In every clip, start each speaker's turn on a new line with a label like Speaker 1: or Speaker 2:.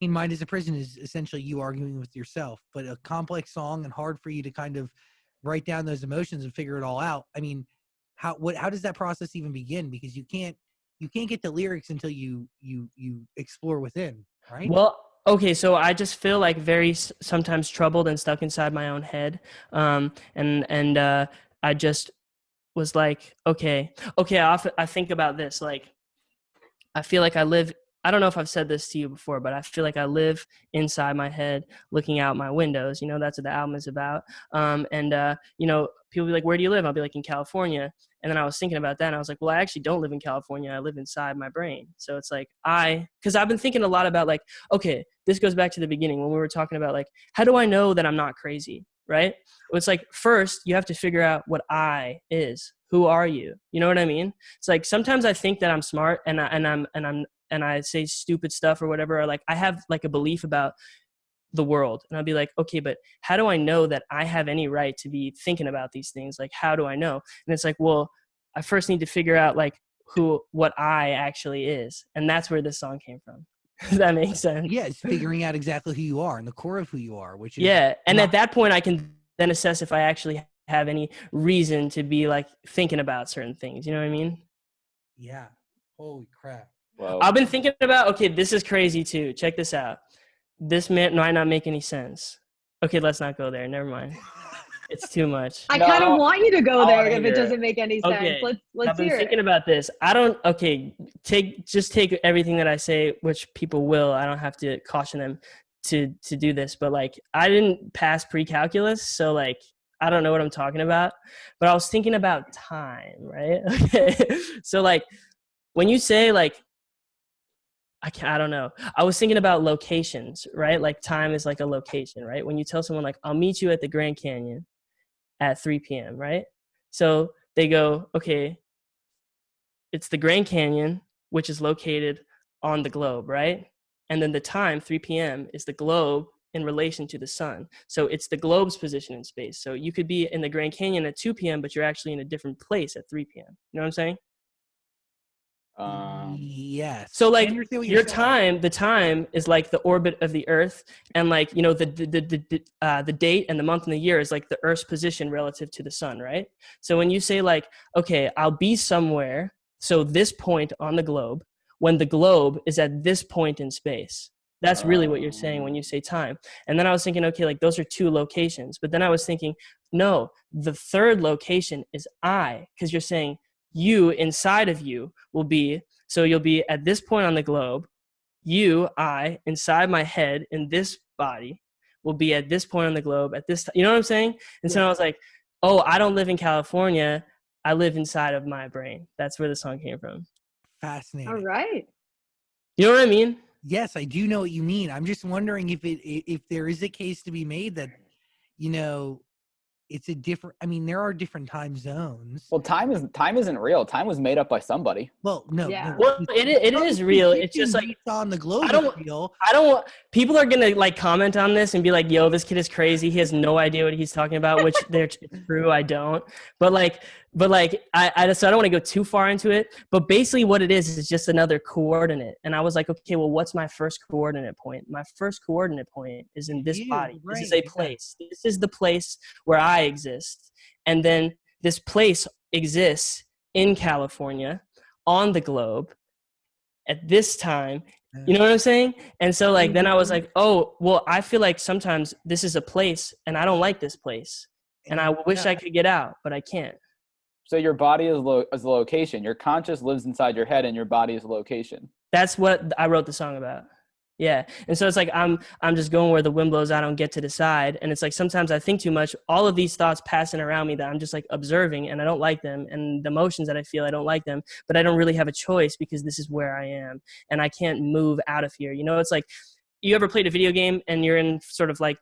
Speaker 1: mean, Mind is a Prison is essentially you arguing with yourself, but a complex song and hard for you to kind of write down those emotions and figure it all out. I mean, how does that process even begin? Because you can't get the lyrics until you explore within, right?
Speaker 2: Well, okay, so I just feel like very sometimes troubled and stuck inside my own head. And I just was like, okay, I think about this. Like, I feel like I don't know if I've said this to you before, but I feel like I live inside my head looking out my windows. You know, that's what the album is about. You know, people be like, where do you live? I'll be like, in California. And then I was thinking about that and I was like, well, I actually don't live in California. I live inside my brain. So it's like, because I've been thinking a lot about like, okay, this goes back to the beginning when we were talking about like, how do I know that I'm not crazy? Right? It's like, first you have to figure out what I is. Who are you? You know what I mean? It's like, sometimes I think that I'm smart and I say stupid stuff or whatever, or like I have like a belief about the world. And I'll be like, okay, but how do I know that I have any right to be thinking about these things? Like, how do I know? And it's like, well, I first need to figure out like what I actually is. And that's where this song came from. Does that make sense?
Speaker 1: Yeah, it's figuring out exactly who you are and the core of who you are, which is
Speaker 2: yeah. And at that point I can then assess if I actually have any reason to be like thinking about certain things. You know what I mean?
Speaker 1: Yeah. Holy crap.
Speaker 3: Well,
Speaker 2: I've been thinking about, okay, this is crazy too. Check this out. This might not make any sense. Okay, let's not go there. Never mind. It's too much.
Speaker 4: I kind of want you to go there if it doesn't make any sense.
Speaker 2: Okay.
Speaker 4: Let's
Speaker 2: I've been
Speaker 4: hear
Speaker 2: thinking
Speaker 4: it.
Speaker 2: about this. Take everything that I say, which people will. I don't have to caution them to do this, but like I didn't pass pre-calculus, so like I don't know what I'm talking about. But I was thinking about time, right? Okay. So like when you say like I don't know. I was thinking about locations, right? Like time is like a location, right? When you tell someone like, I'll meet you at the Grand Canyon at 3 p.m., right? So they go, okay, it's the Grand Canyon, which is located on the globe, right? And then the time, 3 p.m., is the globe in relation to the sun. So it's the globe's position in space. So you could be in the Grand Canyon at 2 p.m., but you're actually in a different place at 3 p.m. You know what I'm saying?
Speaker 1: Yes.
Speaker 2: So like your time, the time is like the orbit of the Earth, and like you know the date and the month and the year is like the Earth's position relative to the sun, right? So when you say like, okay, I'll be somewhere, so this point on the globe, when the globe is at this point in space, that's really what you're saying when you say time. And then I was thinking, okay, like those are two locations, but then I was thinking, no, the third location is I, because you're saying you inside of you will be, so you'll be at this point on the globe, I inside my head in this body will be at this point on the globe at this you know what I'm saying? And so I was like, oh, I don't live in California, I live inside of my brain. That's where the song came from.
Speaker 1: Fascinating.
Speaker 4: All right.
Speaker 2: You know what I mean?
Speaker 1: Yes, I do know what you mean. I'm just wondering if there is a case to be made that, you know, it's a different, I mean, there are different time zones.
Speaker 3: Well, time isn't real. Time was made up by somebody.
Speaker 1: Well, no.
Speaker 4: Yeah.
Speaker 2: Well, it is real. It's just like
Speaker 1: it's on the globe.
Speaker 2: I don't people are gonna like comment on this and be like, yo, this kid is crazy, he has no idea what he's talking about, which it's true, I don't. But I so I don't want to go too far into it, but basically what it is just another coordinate. And I was like, okay, well, what's my first coordinate point? My first coordinate point is in this body. Right. This is a place. This is the place where I exist. And then this place exists in California on the globe at this time. You know what I'm saying? And so like then I was like, oh, well, I feel like sometimes this is a place and I don't like this place. And I wish I could get out, but I can't.
Speaker 3: So your body is a location. Your conscious lives inside your head, and your body is a location.
Speaker 2: That's what I wrote the song about. Yeah. And so it's like I'm just going where the wind blows. I don't get to decide. And it's like sometimes I think too much. All of these thoughts passing around me that I'm just like observing, and I don't like them. And the emotions that I feel, I don't like them. But I don't really have a choice because this is where I am, and I can't move out of here. You know, it's like, you ever played a video game and you're in sort of like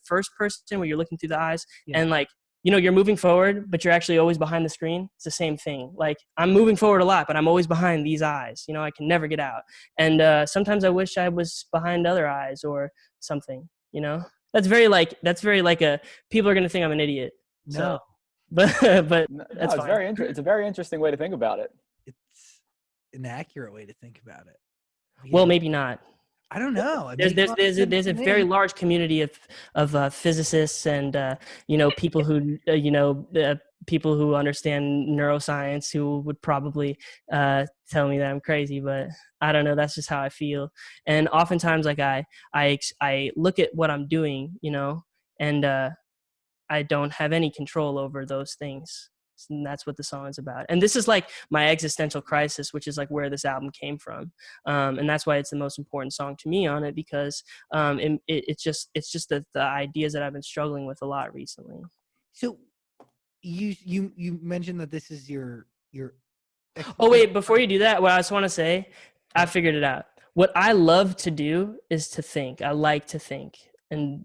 Speaker 2: first person where you're looking through the eyes, and like, you know, you're moving forward, but you're actually always behind the screen. It's the same thing. Like I'm moving forward a lot, but I'm always behind these eyes. You know, I can never get out. And sometimes I wish I was behind other eyes or something, you know, that's very like people are going to think I'm an idiot.
Speaker 1: No,
Speaker 2: so, but that's fine.
Speaker 3: It's a very interesting way to think about it.
Speaker 1: It's an accurate way to think about it.
Speaker 2: Well, maybe not.
Speaker 1: I don't know. It
Speaker 2: There's
Speaker 1: makes a
Speaker 2: there's
Speaker 1: lot of
Speaker 2: there's a,
Speaker 1: sense
Speaker 2: there's
Speaker 1: to
Speaker 2: a very
Speaker 1: me.
Speaker 2: large community of physicists and people who people who understand neuroscience who would probably tell me that I'm crazy, but I don't know. That's just how I feel. And oftentimes, like I look at what I'm doing, and I don't have any control over those things. And that's what the song is about. And this is like my existential crisis, which is like where this album came from. And that's why it's the most important song to me on it, because it's just the ideas that I've been struggling with a lot recently.
Speaker 1: So you mentioned that this is your
Speaker 2: Oh, wait, before you do that, what I just want to say, I figured it out. What I love to do is to think. I like to think. And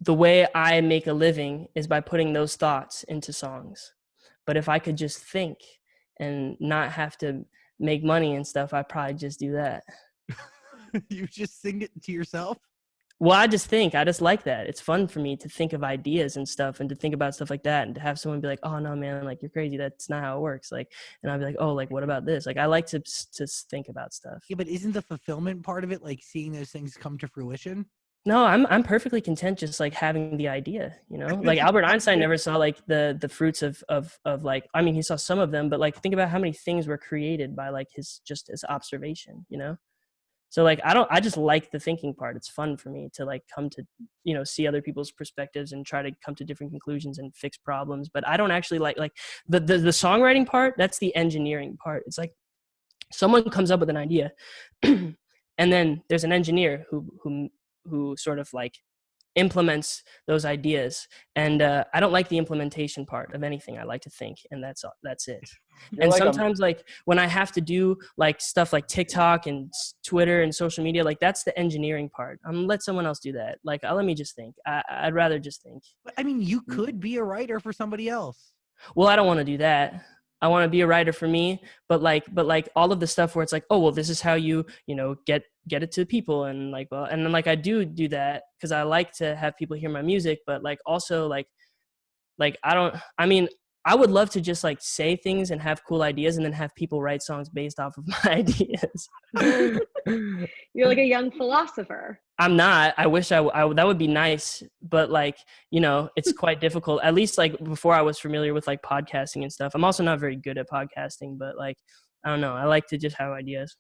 Speaker 2: the way I make a living is by putting those thoughts into songs. But if I could just think and not have to make money and stuff, I'd probably just do that.
Speaker 1: You just sing it to yourself?
Speaker 2: Well, I just think. I just like that. It's fun for me to think of ideas and stuff and to think about stuff like that and to have someone be like, oh, no, man, like, you're crazy. That's not how it works. Like, and I'll be like, oh, like, what about this? Like, I like to think about stuff.
Speaker 1: Yeah, but isn't the fulfillment part of it like seeing those things come to fruition?
Speaker 2: No, I'm perfectly content just like having the idea, Like Albert Einstein never saw like the fruits of like, I mean, he saw some of them, but like think about how many things were created by like his observation, So like I just like the thinking part. It's fun for me to like come to, see other people's perspectives and try to come to different conclusions and fix problems. But I don't actually like the songwriting part. That's the engineering part. It's like someone comes up with an idea and then there's an engineer who sort of like implements those ideas. And I don't like the implementation part of anything. I like to think, and that's it.
Speaker 3: You're
Speaker 2: And
Speaker 3: like
Speaker 2: sometimes like when I have to do like stuff like TikTok and Twitter and social media, like that's the engineering part. I'm gonna let someone else do that. Like let me just think. I'd rather just think.
Speaker 1: But, I mean, you could be a writer for somebody else.
Speaker 2: Well, I don't want to do that. I want to be a writer for me, but like all of the stuff where it's like, oh, well, this is how you get it to people. And like, well, and then like, I do that because I like to have people hear my music, but like also like I mean, I would love to just like say things and have cool ideas and then have people write songs based off of my ideas.
Speaker 4: You're like a young philosopher.
Speaker 2: I'm not. I wish I that would be nice, but like, it's quite difficult. At least like before I was familiar with like podcasting and stuff. I'm also not very good at podcasting, but like, I don't know. I like to just have ideas.